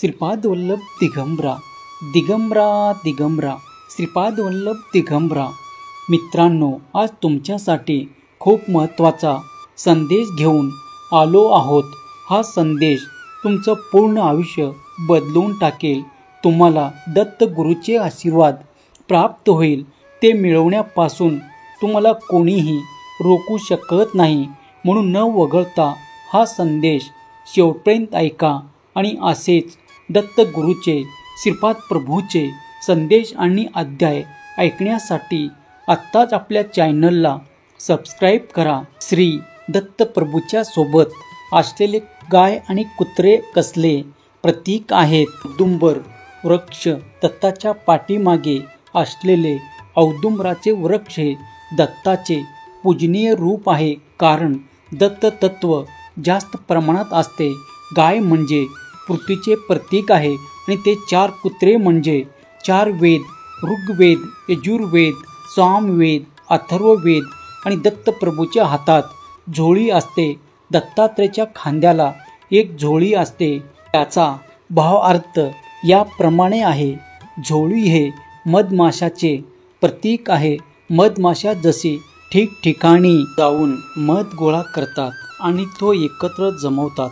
श्रीपाद वल्लभ दिगंबरा दिगंबरा दिगंबरा श्रीपाद वल्लभ दिगंबरा। मित्रांनो, आज तुमच्यासाठी खूप महत्त्वाचा संदेश घेऊन आलो आहोत। हा संदेश तुमचं पूर्ण आयुष्य बदलून टाकेल। तुम्हाला दत्त गुरूचे आशीर्वाद प्राप्त होईल। ते मिळवण्यापासून तुम्हाला कोणीही रोखू शकत नाही। म्हणून न वगळता हा संदेश शेवटपर्यंत ऐका आणि असेच दत्त गुरूचे, श्रीपाद प्रभूचे संदेश आणि अध्याय ऐकण्यासाठी आत्ताच आपल्या चॅनलला सबस्क्राईब करा। श्री दत्त प्रभूच्या सोबत असलेले गाय आणि कुत्रे कसले प्रतीक आहेत? औदुंबर वृक्ष दत्ताच्या पाठीमागे असलेले औदुंबराचे वृक्ष हे दत्ताचे पूजनीय रूप आहे, कारण दत्त तत्व जास्त प्रमाणात असते। गाय म्हणजे पृथ्वीचे प्रतीक आहे आणि ते 4 कुत्रे म्हणजे 4 वेद, ऋग्वेद, यजुर्वेद, सामवेद, अथर्ववेद आणि दत्तप्रभूच्या हातात झोळी असते। दत्तात्रेयाच्या खांद्याला एक झोळी असते। त्याचा भावार्थ याप्रमाणे आहे। झोळी हे मधमाशाचे प्रतीक आहे। मधमाशा जसे ठिकठिकाणी जाऊन मध गोळा करतात आणि तो एकत्र जमवतात,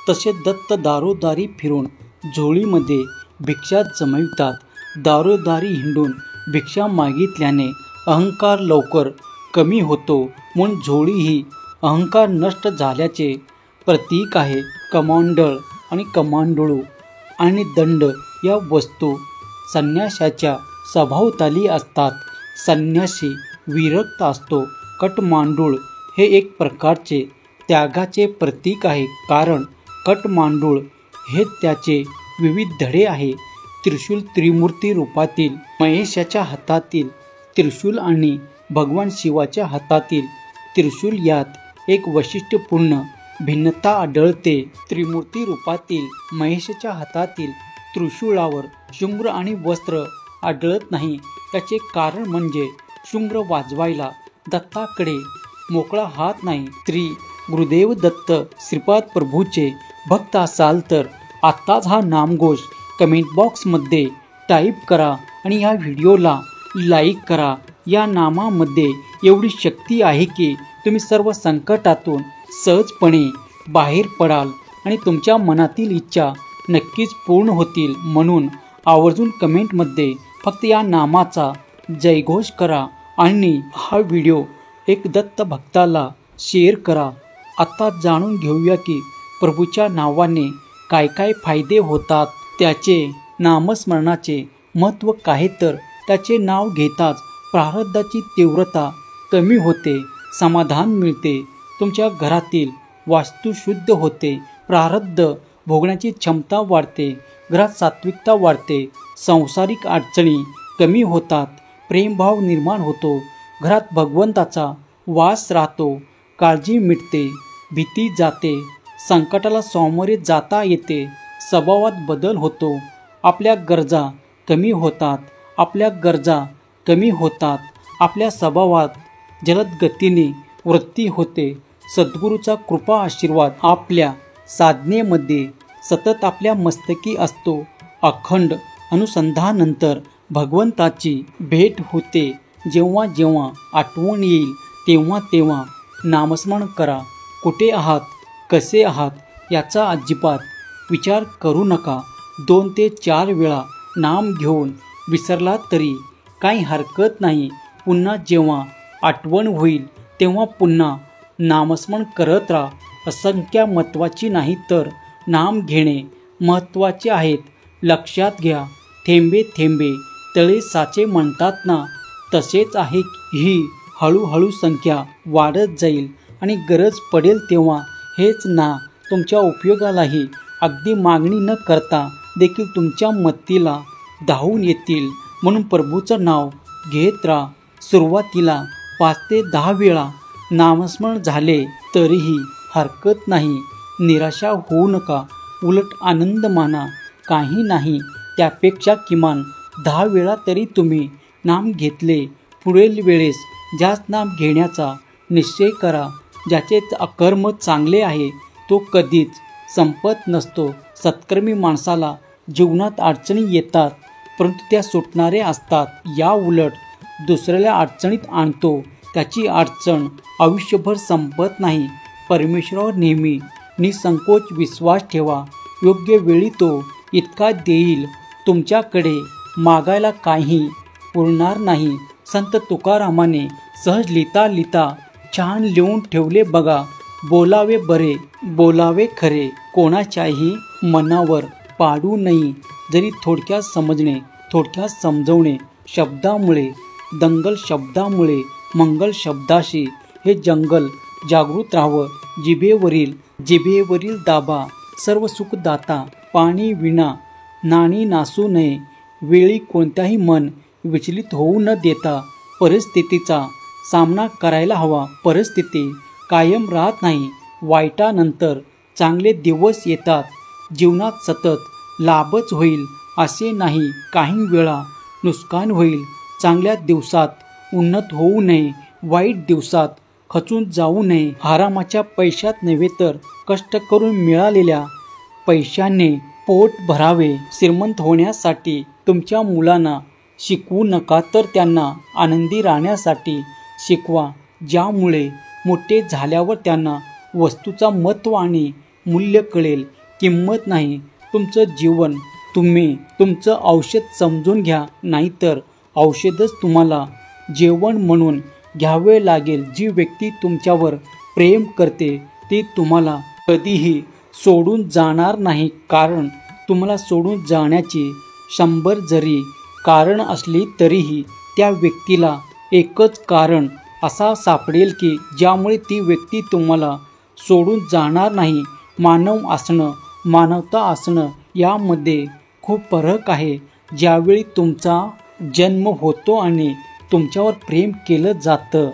तसे दत्त दारोदारी फिरून झोळीमध्ये भिक्षा जमवितात। दारोदारी हिंडून भिक्षा मागितल्याने अहंकार लवकर कमी होतो, म्हणून झोळी ही अहंकार नष्ट झाल्याचे प्रतीक आहे। कमंडळ आणि कमंडलू आणि दंड या वस्तू संन्याशाच्या सभोवताली असतात। संन्यासी विरक्त असतो। कटमांडूळ हे एक प्रकारचे त्यागाचे प्रतीक आहे, कारण कटमांडूळ हे त्याचे विविध धडे आहे। त्रिशूल त्रिमूर्ती रूपातील महेशाच्या हातातील त्रिशूल आणि भगवान शिवाच्या हातातील त्रिशूल यात एक वैशिष्ट्यपूर्ण भिन्नता आढळते। त्रिमूर्ती रूपातील महेशाच्या हातातील त्रिशूळावर शुंभ्र आणि वस्त्र आढळत नाही। याचे कारण म्हणजे शुंभ्र वाजवायला दत्ताकडे मोकळा हात नाही। श्री गुरुदेव दत्त श्रीपाद प्रभूचे भक्त असाल तर आत्ताच हा नामघोष कमेंट बॉक्समध्ये टाईप करा आणि या व्हिडिओला लाईक करा। या नामामध्ये एवढी शक्ती आहे की तुम्ही सर्व संकटातून सहजपणे बाहेर पडाल आणि तुमच्या मनातील इच्छा नक्कीच पूर्ण होतील। म्हणून आवर्जून कमेंटमध्ये फक्त या नामाचा जयघोष करा आणि हा व्हिडिओ एक दत्त भक्ताला शेअर करा। आता जाणून घेऊया की प्रभूच्या नावाने काय काय फायदे होतात। त्याचे नामस्मरणाचे महत्त्व काय, तर त्याचे नाव घेताच प्रारब्धाची तीव्रता कमी होते, समाधान मिळते, तुमच्या घरातील वास्तू शुद्ध होते, प्रारब्ध भोगण्याची क्षमता वाढते, घरात सात्विकता वाढते, सांसारिक अडचणी कमी होतात, प्रेमभाव निर्माण होतो, घरात भगवंताचा वास राहतो, काळजी मिटते, भीती जाते, संकटाला सामोरे जाता येते, स्वभावात बदल होतो, आपल्या गरजा कमी होतात, आपल्या स्वभावात जलद गतीने वृत्ती होते, सद्गुरूचा कृपा आशीर्वाद आपल्या साधनेमध्ये सतत आपल्या मस्तकी असतो, अखंड अनुसंधानानंतर भगवंताची भेट होते। जेव्हा जेव्हा आठवण येईल तेव्हा तेव्हा नामस्मरण करा। कुठे आहात, कसे आहात याचा अजिबात विचार करू नका। 2 ते 4 वेळा नाम घेऊन विसरला तरी काही हरकत नाही। पुन्हा जेव्हा आठवण होईल तेव्हा पुन्हा नामस्मरण करत राहा। असंख्या महत्त्वाची नाही तर नाम घेणे महत्त्वाचे आहेत। लक्षात घ्या, थेंबे थेंबे तळे साचे म्हणतात ना, तसेच आहे। ही हळूहळू संख्या वाढत जाईल आणि गरज पडेल तेव्हा हेच ना तुमच्या उपयोगालाही अगदी मागणी न करता देखील तुमच्या मदतीला धावून येतील। म्हणून प्रभूचं नाव घेत राहा। सुरुवातीला 5 ते 10 वेळा नामस्मरण झाले तरीही हरकत नाही। निराशा होऊ नका, उलट आनंद माना। काही नाही त्यापेक्षा किमान 10 वेळा तरी तुम्ही नाम घेतले। पुढील वेळेस जास्त नाम घेण्याचा निश्चय करा। ज्याचे कर्म चांगले आहे तो कधीच संपत नसतो। सत्कर्मी माणसाला जीवनात अडचणी येतात, परंतु त्या सुटणाऱ्या असतात. या उलट दुसऱ्याला अडचणीत आणतो, त्याची अडचण आयुष्यभर संपत नाही. परमेश्वरावर नेहमी निसंकोच विश्वास ठेवा. योग्य वेळी तो इतका देईल, तुमच्याकडे मागायला काही उरणार नाही. संत तुकारामाने सहज लिहिता लिहिता छान लिहून ठेवले बघा. बोलावे बरे, बोलावे खरे, कोणाच्याही मनावर पाडू नये. जरी थोडक्यात समजणे, थोडक्यात समजवणे, शब्दामुळे दंगल, शब्दामुळे मंगल, शब्दाशी हे जंगल जागृत राहावं. जिभेवरील दाबा सर्व सुखदाता. पाणी विना नाणी नासू नये. वेळी कोणत्याही मन विचलित होऊ न देता परिस्थितीचा सामना करायला हवा. परिस्थिती कायम राहत नाही. वाईटानंतर चांगले दिवस येतात. जीवनात सतत लाभच होईल असे नाही. काही वेळा नुकसान होईल. चांगल्या दिवसात उन्नत होऊ नये, वाईट दिवसात खचून जाऊ नये. हरामाच्या पैशात नव्हे तर कष्ट करून मिळालेल्या पैशाने पोट भरावे. श्रीमंत होण्यासाठी तुमच्या मुलांना शिकवू नका, तर त्यांना आनंदी राहण्यासाठी शिकवा. ज्यामुळे मोठे झाल्यावर त्यांना वस्तूचा महत्त्व आणि मूल्य कळेल. किंमत नाही तुमचं जीवन, तुम्ही तुमचं औषध समजून घ्या, नाहीतर औषधच तुम्हाला जेवण म्हणून घ्यावे लागेल. जी व्यक्ती तुमच्यावर प्रेम करते ती तुम्हाला कधीही सोडून जाणार नाही. कारण तुम्हाला सोडून जाण्याची 100 जरी कारण असली तरीही त्या व्यक्तीला एकच कारण असा सापडेल की ज्यामुळे ती व्यक्ती तुम्हाला सोडून जाणार नाही. मानव असणं, मानवता असणं यामध्ये खूप फरक आहे. ज्यावेळी तुमचा जन्म होतो आणि तुमच्यावर प्रेम केलं जातं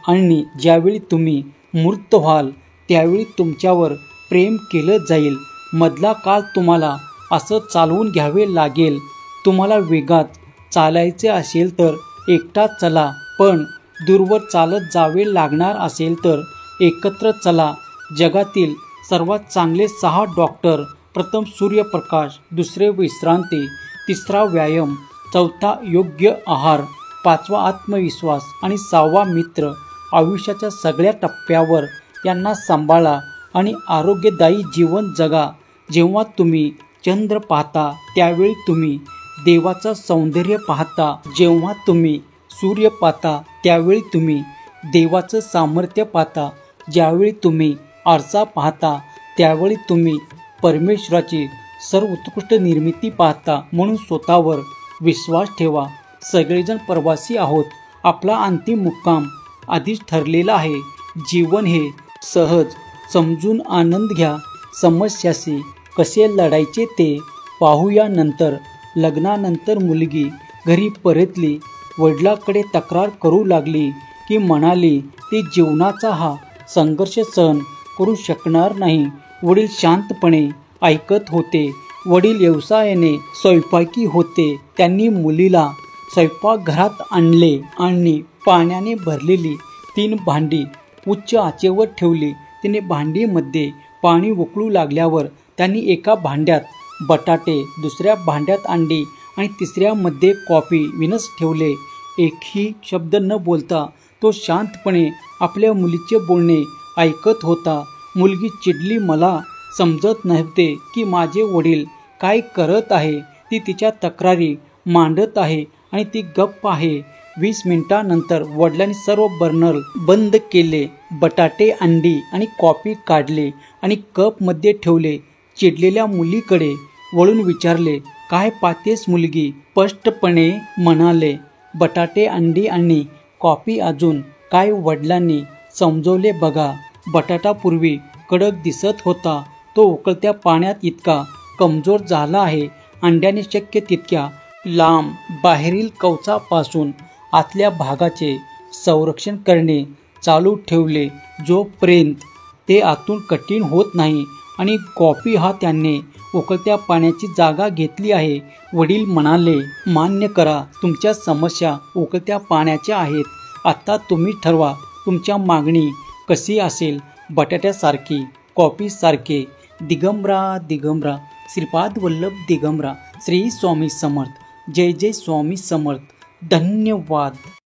आणि ज्यावेळी तुम्ही मृत व्हाल त्यावेळी तुमच्यावर प्रेम केलं जाईल. मधला काळ तुम्हाला असं चालवून घ्यावे लागेल. तुम्हाला वेगात चालायचे असेल तर एकटा चला, पण दूरवर चालत जावे लागणार असेल तर एकत्र चला. जगातील सर्वात चांगले 6 डॉक्टर: प्रथम सूर्यप्रकाश, दुसरे विश्रांती, तिसरा व्यायाम, चौथा योग्य आहार, 5वा आत्मविश्वास आणि 6वा मित्र. आयुष्याच्या सगळ्या टप्प्यावर यांना सांभाळा आणि आरोग्यदायी जीवन जगा. जेव्हा तुम्ही चंद्र पाहता त्यावेळी तुम्ही देवाचं सौंदर्य पाहता. जेव्हा तुम्ही सूर्य पाहता त्यावेळी तुम्ही देवाचं सामर्थ्य पाहता. ज्यावेळी तुम्ही आरसा पाहता त्यावेळी तुम्ही परमेश्वराची सर्वोत्कृष्ट निर्मिती पाहता. म्हणून स्वतःवर विश्वास ठेवा. सगळेजण प्रवासी आहोत. आपला अंतिम मुक्काम आधीच ठरलेला आहे. जीवन हे सहज समजून आनंद घ्या. समस्याशी कसे लढायचे ते पाहूया नंतर. लग्नानंतर मुलगी घरी परतली. वडिलांकडे तक्रार करू लागली की म्हणाली ती जीवनाचा हा संघर्ष सहन करू शकणार नाही. वडील शांतपणे ऐकत होते. वडील व्यवसायाने स्वयंपाकी होते. त्यांनी मुलीला स्वयंपाकघरात आणले आणि पाण्याने भरलेली 3 भांडी उच्च आचेवर ठेवली. तिने भांडीमध्ये पाणी उकळू लागल्यावर त्यांनी एका भांड्यात बटाटे, दुसऱ्या भांड्यात अंडी आणि तिसऱ्यामध्ये कॉफी विनस ठेवले. एकही शब्द न बोलता तो शांतपणे आपल्या मुलीचे बोलणे ऐकत होता. मुलगी चिडली. मला समजत नव्हते की माझे वडील काय करत आहे. ती तिच्या तक्रारी मांडत आहे आणि ती गप्प आहे. 20 मिनिटांनंतर वडिलांनी सर्व बर्नर बंद केले. बटाटे, अंडी आणि कॉफी काढले आणि कपमध्ये ठेवले. चिडलेल्या मुलीकडे वळून विचारले, काय पाहतेस मुलगी? स्पष्टपणे म्हणाले, बटाटे, अंडी आणि कॉफी. अजून काय? वडिलांनी समजवले बघा. बटाटा पूर्वी कडक दिसत होता, तो उकळत्या पाण्यात इतका कमजोर झाला आहे. अंड्याने शक्य तितक्या लांब बाहेरील कवचापासून आतल्या भागाचे संरक्षण करणे चालू ठेवले जोपर्यंत ते आतून कठीण होत नाही. आणि कॉफी हा त्याने उकळत्या पाण्याची जागा घेतली आहे. वडील म्हणाले, मान्य करा, तुमच्या समस्या उकळत्या पाण्याच्या आहेत. आता तुम्ही ठरवा तुमच्या मागणी कशी असेल, बटाट्यासारखी, कॉफीसारखे. दिगंबरा दिगंबरा श्रीपाद वल्लभ दिगंबरा. श्री स्वामी समर्थ. जय जय स्वामी समर्थ. धन्यवाद.